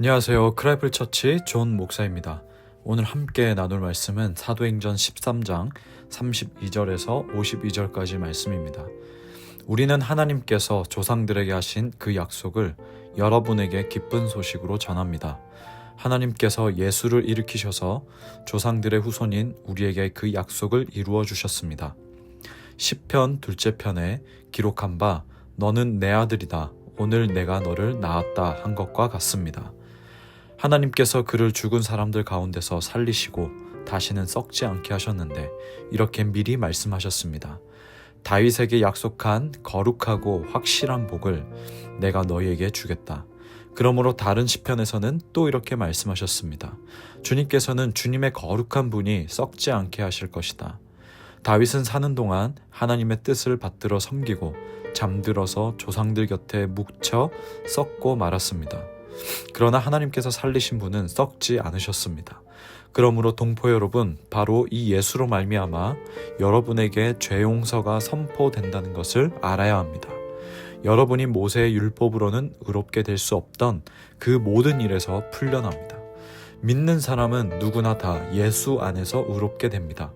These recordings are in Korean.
안녕하세요. 크라이플 처치 존 목사입니다. 오늘 함께 나눌 말씀은 사도행전 13장 32절에서 52절까지 말씀입니다. 우리는 하나님께서 조상들에게 하신 그 약속을 여러분에게 기쁜 소식으로 전합니다. 하나님께서 예수를 일으키셔서 조상들의 후손인 우리에게 그 약속을 이루어 주셨습니다. 시편 둘째 편에 기록한 바 너는 내 아들이다. 오늘 내가 너를 낳았다 한 것과 같습니다. 하나님께서 그를 죽은 사람들 가운데서 살리시고 다시는 썩지 않게 하셨는데 이렇게 미리 말씀하셨습니다. 다윗에게 약속한 거룩하고 확실한 복을 내가 너희에게 주겠다. 그러므로 다른 시편에서는 또 이렇게 말씀하셨습니다. 주님께서는 주님의 거룩한 분이 썩지 않게 하실 것이다. 다윗은 사는 동안 하나님의 뜻을 받들어 섬기고 잠들어서 조상들 곁에 묵혀 썩고 말았습니다. 그러나 하나님께서 살리신 분은 썩지 않으셨습니다. 그러므로 동포 여러분, 바로 이 예수로 말미암아 여러분에게 죄 용서가 선포된다는 것을 알아야 합니다. 여러분이 모세의 율법으로는 의롭게 될 수 없던 그 모든 일에서 풀려납니다. 믿는 사람은 누구나 다 예수 안에서 의롭게 됩니다.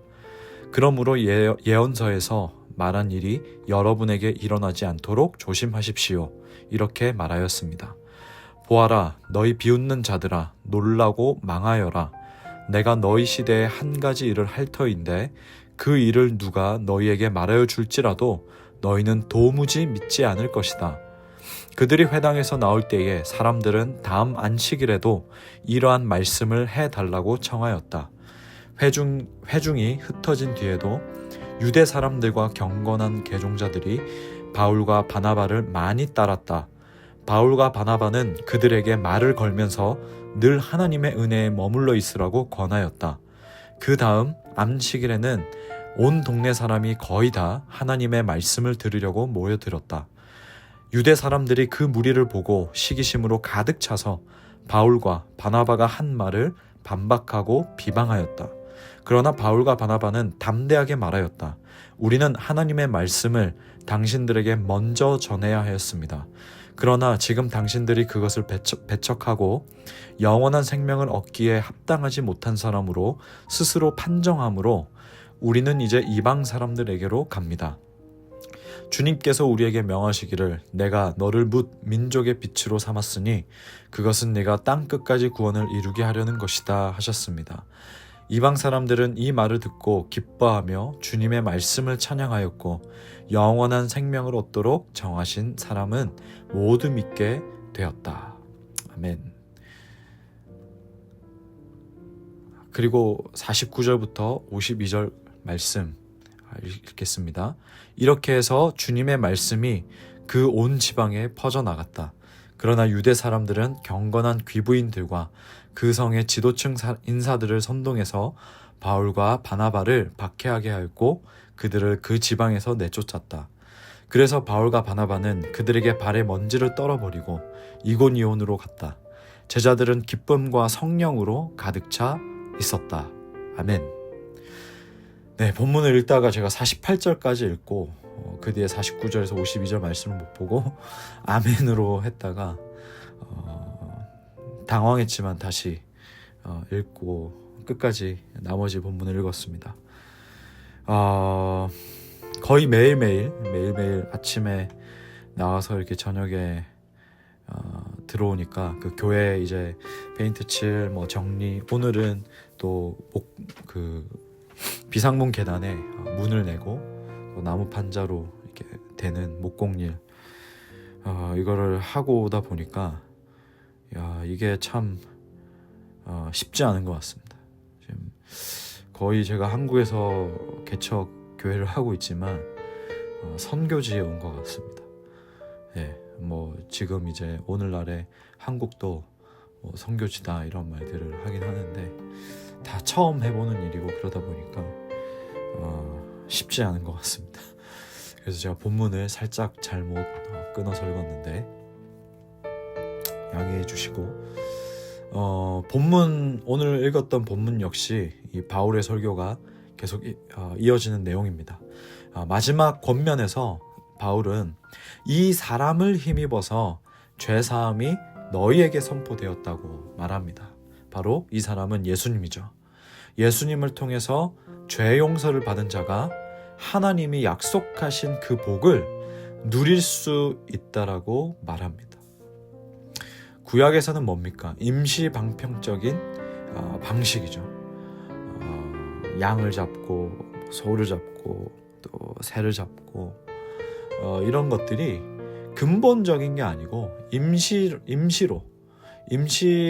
그러므로 예언서에서 말한 일이 여러분에게 일어나지 않도록 조심하십시오. 이렇게 말하였습니다. 보아라, 너희 비웃는 자들아, 놀라고 망하여라. 내가 너희 시대에 한 가지 일을 할 터인데 그 일을 누가 너희에게 말하여 줄지라도 너희는 도무지 믿지 않을 것이다. 그들이 회당에서 나올 때에 사람들은 다음 안식일에도 이러한 말씀을 해달라고 청하였다. 회중이 흩어진 뒤에도 유대 사람들과 경건한 계종자들이 바울과 바나바를 많이 따랐다. 바울과 바나바는 그들에게 말을 걸면서 늘 하나님의 은혜에 머물러 있으라고 권하였다. 그 다음 안식일에는 온 동네 사람이 거의 다 하나님의 말씀을 들으려고 모여들었다. 유대 사람들이 그 무리를 보고 시기심으로 가득 차서 바울과 바나바가 한 말을 반박하고 비방하였다. 그러나 바울과 바나바는 담대하게 말하였다. 우리는 하나님의 말씀을 당신들에게 먼저 전해야 하였습니다. 그러나 지금 당신들이 그것을 배척하고 영원한 생명을 얻기에 합당하지 못한 사람으로 스스로 판정함으로 우리는 이제 이방 사람들에게로 갑니다. 주님께서 우리에게 명하시기를 내가 너를 뭇 민족의 빛으로 삼았으니 그것은 네가 땅 끝까지 구원을 이루게 하려는 것이다 하셨습니다. 이방 사람들은 이 말을 듣고 기뻐하며 주님의 말씀을 찬양하였고 영원한 생명을 얻도록 정하신 사람은 모두 믿게 되었다. 아멘. 그리고 49절부터 52절 말씀 읽겠습니다. 이렇게 해서 주님의 말씀이 그 온 지방에 퍼져나갔다. 그러나 유대 사람들은 경건한 귀부인들과 그 성의 지도층 인사들을 선동해서 바울과 바나바를 박해하게 하였고 그들을 그 지방에서 내쫓았다. 그래서 바울과 바나바는 그들에게 발에 먼지를 떨어버리고 이고니온으로 갔다. 제자들은 기쁨과 성령으로 가득 차 있었다. 아멘. 네, 본문을 읽다가 제가 48절까지 읽고 그 뒤에 49절에서 52절 말씀을 못 보고 아멘으로 했다가 당황했지만 다시 읽고 끝까지 나머지 본문을 읽었습니다. 거의 매일매일 아침에 나와서 이렇게 저녁에 들어오니까 그 교회 이제 페인트 칠 뭐 정리, 오늘은 또 비상문 계단에 문을 내고 또 나무 판자로 이렇게 되는 목공일 이거를 하고 오다 보니까 이게 참 쉽지 않은 것 같습니다. 지금 거의 제가 한국에서 개척 교회를 하고 있지만 선교지에 온 것 같습니다. 예, 뭐 지금 이제 오늘날에 한국도 선교지다 이런 말들을 하긴 하는데 다 처음 해보는 일이고 그러다 보니까 쉽지 않은 것 같습니다. 그래서 제가 본문을 살짝 잘못 끊어서 읽었는데 양해해 주시고 본문 오늘 읽었던 본문 역시 이 바울의 설교가 계속 이어지는 내용입니다. 마지막 권면에서 바울은 이 사람을 힘입어서 죄사함이 너희에게 선포되었다고 말합니다. 바로 이 사람은 예수님이죠. 예수님을 통해서 죄 용서를 받은 자가 하나님이 약속하신 그 복을 누릴 수 있다라고 말합니다. 구약에서는 뭡니까? 임시방편적인 방식이죠. 양을 잡고 소를 잡고 또 새를 잡고 이런 것들이 근본적인 게 아니고 임시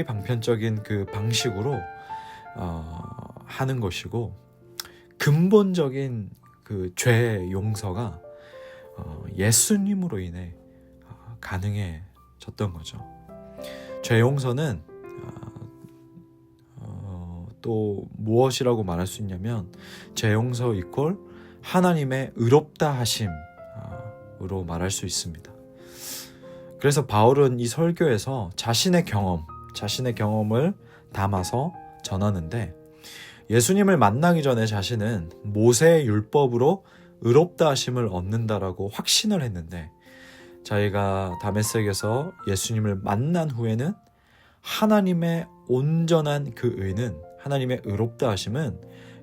방편적인 그 방식으로 하는 것이고, 근본적인 그 죄 용서가 예수님으로 인해 가능해졌던 거죠. 죄 용서는 또 무엇이라고 말할 수 있냐면, 죄 용서 이퀄 하나님의 의롭다 하심으로 말할 수 있습니다. 그래서 바울은 이 설교에서 자신의 경험을 담아서 전하는데, 예수님을 만나기 전에 자신은 모세의 율법으로 의롭다 하심을 얻는다라고 확신을 했는데, 자기가 다메섹에서 예수님을 만난 후에는 하나님의 온전한 그 의는, 하나님의 의롭다 하심은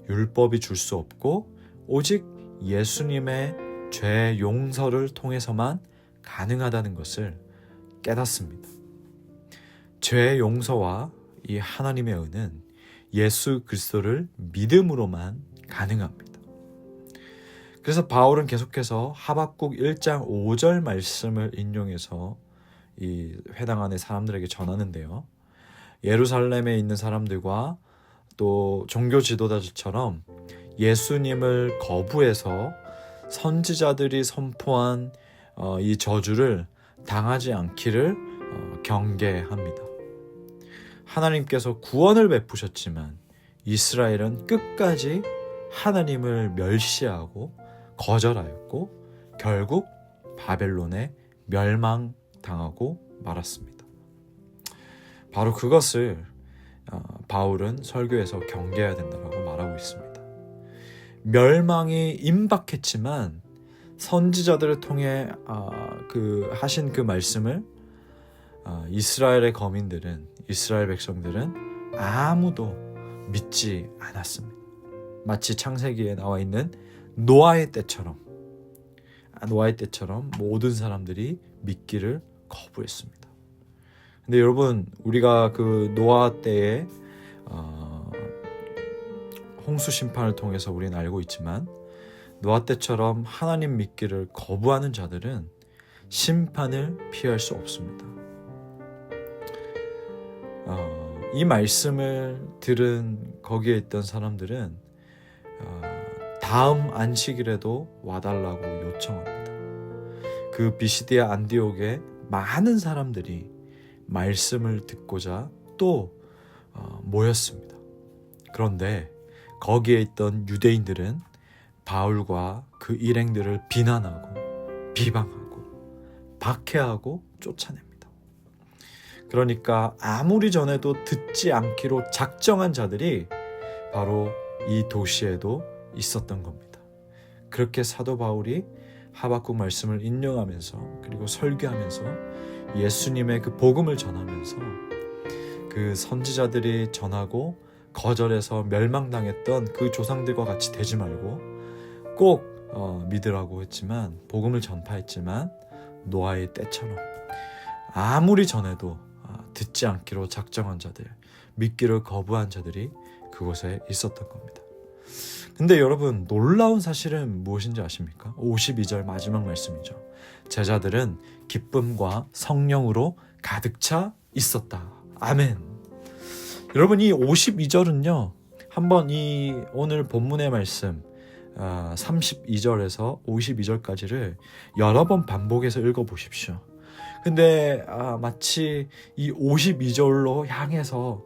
율법이 줄 수 없고 오직 예수님의 죄 용서를 통해서만 가능하다는 것을 깨닫습니다. 죄 용서와 이 하나님의 은은 예수 그리스도를 믿음으로만 가능합니다. 그래서 바울은 계속해서 하박국 1장 5절 말씀을 인용해서 이 회당 안의 사람들에게 전하는데요. 예루살렘에 있는 사람들과 또 종교 지도자들처럼 예수님을 거부해서 선지자들이 선포한 이 저주를 당하지 않기를 경계합니다. 하나님께서 구원을 베푸셨지만 이스라엘은 끝까지 하나님을 멸시하고 거절하였고 결국 바벨론에 멸망당하고 말았습니다. 바로 그것을 바울은 설교에서 경계해야 된다고 말하고 있습니다. 멸망이 임박했지만 선지자들을 통해 하신 그 말씀을 이스라엘의 거민들은, 이스라엘 백성들은 아무도 믿지 않았습니다. 마치 창세기에 나와 있는 노아의 때처럼 모든 사람들이 믿기를 거부했습니다. 근데 여러분, 우리가 그 노아 때에 홍수 심판을 통해서 우리는 알고 있지만, 노아 때처럼 하나님 믿기를 거부하는 자들은 심판을 피할 수 없습니다. 이 말씀을 들은 거기에 있던 사람들은 다음 안식일에도 와달라고 요청합니다. 그 비시디아 안디옥에 많은 사람들이 말씀을 듣고자 또 모였습니다. 그런데 거기에 있던 유대인들은 바울과 그 일행들을 비난하고 비방하고 박해하고 쫓아냅니다. 그러니까 아무리 전에도 듣지 않기로 작정한 자들이 바로 이 도시에도 있었던 겁니다. 그렇게 사도 바울이 하박국 말씀을 인용하면서 그리고 설교하면서 예수님의 그 복음을 전하면서 그 선지자들이 전하고 거절해서 멸망당했던 그 조상들과 같이 되지 말고 꼭 믿으라고 했지만, 복음을 전파했지만 노아의 때처럼 아무리 전해도 듣지 않기로 작정한 자들, 믿기를 거부한 자들이 그곳에 있었던 겁니다. 근데 여러분, 놀라운 사실은 무엇인지 아십니까? 52절 마지막 말씀이죠. 제자들은 기쁨과 성령으로 가득 차 있었다. 아멘. 여러분, 이 52절은요, 한번 이 오늘 본문의 말씀 32절에서 52절까지를 여러 번 반복해서 읽어보십시오. 근데 마치 이 52절로 향해서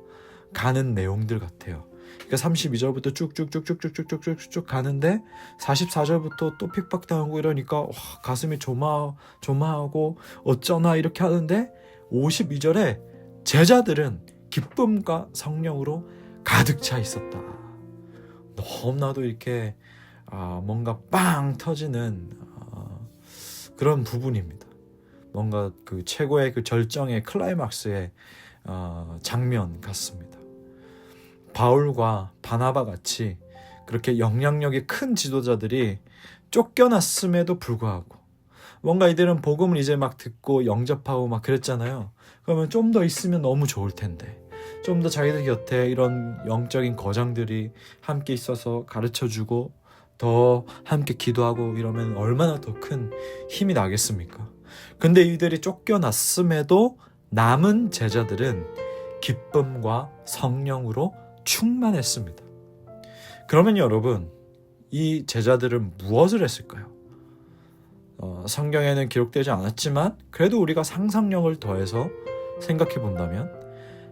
가는 내용들 같아요. 그러니까 32절부터 쭉쭉쭉쭉쭉쭉쭉쭉 가는데 44절부터 또 핍박당하고 이러니까 가슴이 조마하고 어쩌나 이렇게 하는데 52절에 제자들은 기쁨과 성령으로 가득 차 있었다. 너무나도 이렇게 뭔가 빵 터지는 그런 부분입니다. 뭔가 그 최고의 그 절정의 클라이막스의 장면 같습니다. 바울과 바나바 같이 그렇게 영향력이 큰 지도자들이 쫓겨났음에도 불구하고 뭔가 이들은 복음을 이제 막 듣고 영접하고 막 그랬잖아요. 그러면 좀 더 있으면 너무 좋을 텐데, 좀 더 자기들 곁에 이런 영적인 거장들이 함께 있어서 가르쳐주고 더 함께 기도하고 이러면 얼마나 더 큰 힘이 나겠습니까? 근데 이들이 쫓겨났음에도 남은 제자들은 기쁨과 성령으로 충만했습니다. 그러면 여러분, 이 제자들은 무엇을 했을까요? 성경에는 기록되지 않았지만 그래도 우리가 상상력을 더해서 생각해 본다면,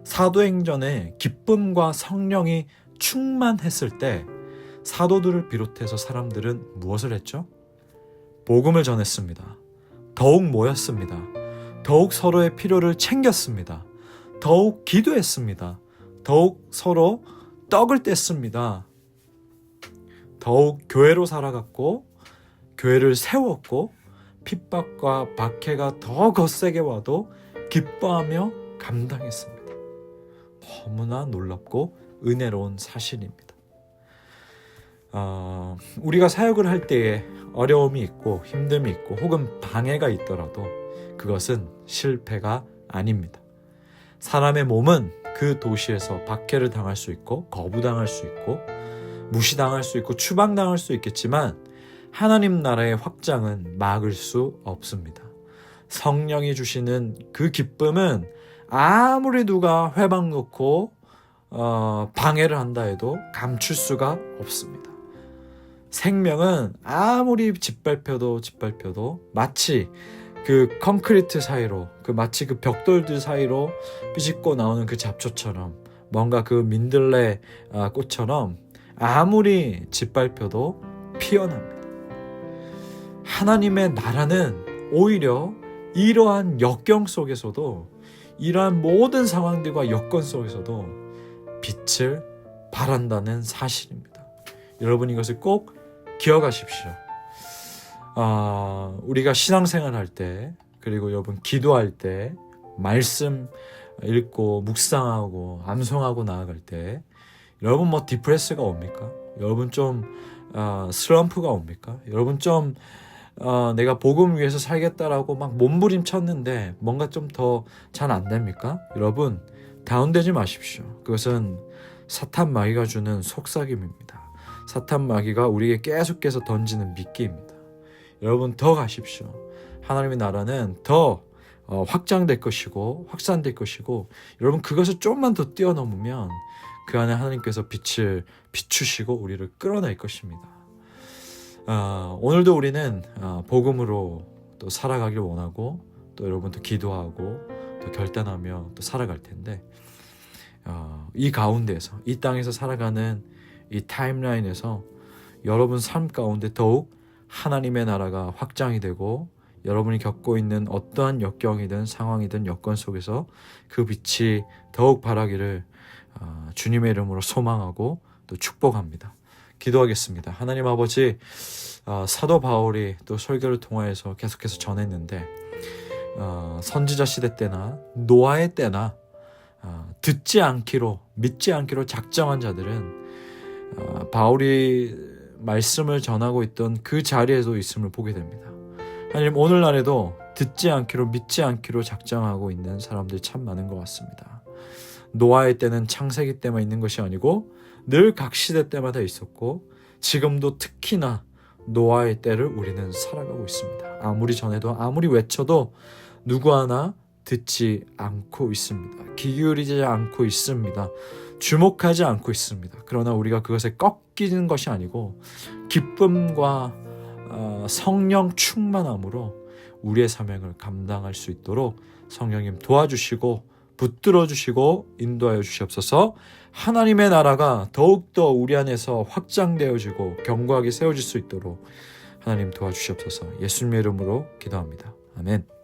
사도행전에 기쁨과 성령이 충만했을 때 사도들을 비롯해서 사람들은 무엇을 했죠? 복음을 전했습니다. 더욱 모였습니다. 더욱 서로의 필요를 챙겼습니다. 더욱 기도했습니다. 더욱 서로 떡을 뗐습니다. 더욱 교회로 살아갔고 교회를 세웠고 핍박과 박해가 더 거세게 와도 기뻐하며 감당했습니다. 너무나 놀랍고 은혜로운 사실입니다. 우리가 사역을 할 때에 어려움이 있고 힘듦이 있고 혹은 방해가 있더라도 그것은 실패가 아닙니다. 사람의 몸은 그 도시에서 박해를 당할 수 있고 거부당할 수 있고 무시당할 수 있고 추방당할 수 있겠지만 하나님 나라의 확장은 막을 수 없습니다. 성령이 주시는 그 기쁨은 아무리 누가 회방 놓고 방해를 한다 해도 감출 수가 없습니다. 생명은 아무리 짓밟혀도 마치 그 콘크리트 사이로, 마치 그 벽돌들 사이로 삐집고 나오는 그 잡초처럼, 뭔가 그 민들레 꽃처럼 아무리 짓밟혀도 피어납니다. 하나님의 나라는 오히려 이러한 역경 속에서도, 이러한 모든 상황들과 여건 속에서도 빛을 발한다는 사실입니다. 여러분, 이것을 꼭 기억하십시오. 우리가 신앙생활 할 때, 그리고 여러분 기도할 때, 말씀 읽고 묵상하고 암송하고 나아갈 때, 여러분 뭐 디프레스가 옵니까? 여러분 좀 슬럼프가 옵니까? 여러분 좀 내가 복음 위해서 살겠다라고 막 몸부림쳤는데 뭔가 좀 더 잘 안 됩니까? 여러분 다운되지 마십시오. 그것은 사탄 마귀가 주는 속삭임입니다. 사탄 마귀가 우리에게 계속해서 던지는 미끼입니다. 여러분 더 가십시오. 하나님의 나라는 더 확장될 것이고 확산될 것이고, 여러분 그것을 좀만 더 뛰어넘으면 그 안에 하나님께서 빛을 비추시고 우리를 끌어낼 것입니다. 오늘도 우리는 복음으로 또 살아가길 원하고, 또 여러분도 기도하고 또 결단하며 또 살아갈 텐데, 이 가운데서, 이 땅에서 살아가는 이 타임라인에서 여러분 삶 가운데 더욱 하나님의 나라가 확장이 되고, 여러분이 겪고 있는 어떠한 역경이든 상황이든 여건 속에서 그 빛이 더욱 발하기를 주님의 이름으로 소망하고 또 축복합니다. 기도하겠습니다. 하나님 아버지, 사도 바울이 또 설교를 통하여서 계속해서 전했는데, 선지자 시대 때나 노아의 때나 듣지 않기로, 믿지 않기로 작정한 자들은 바울이 말씀을 전하고 있던 그 자리에도 있음을 보게 됩니다. 하나님, 오늘날에도 듣지 않기로, 믿지 않기로 작정하고 있는 사람들이 참 많은 것 같습니다. 노아의 때는 창세기 때만 있는 것이 아니고 늘 각 시대 때마다 있었고, 지금도 특히나 노아의 때를 우리는 살아가고 있습니다. 아무리 전해도 아무리 외쳐도 누구 하나 듣지 않고 있습니다. 귀 기울이지 않고 있습니다. 주목하지 않고 있습니다. 그러나 우리가 그것에 꺾이는 것이 아니고 기쁨과 성령 충만함으로 우리의 사명을 감당할 수 있도록 성령님 도와주시고 붙들어 주시고 인도하여 주시옵소서. 하나님의 나라가 더욱더 우리 안에서 확장되어지고 견고하게 세워질 수 있도록 하나님 도와주시옵소서. 예수님의 이름으로 기도합니다. 아멘.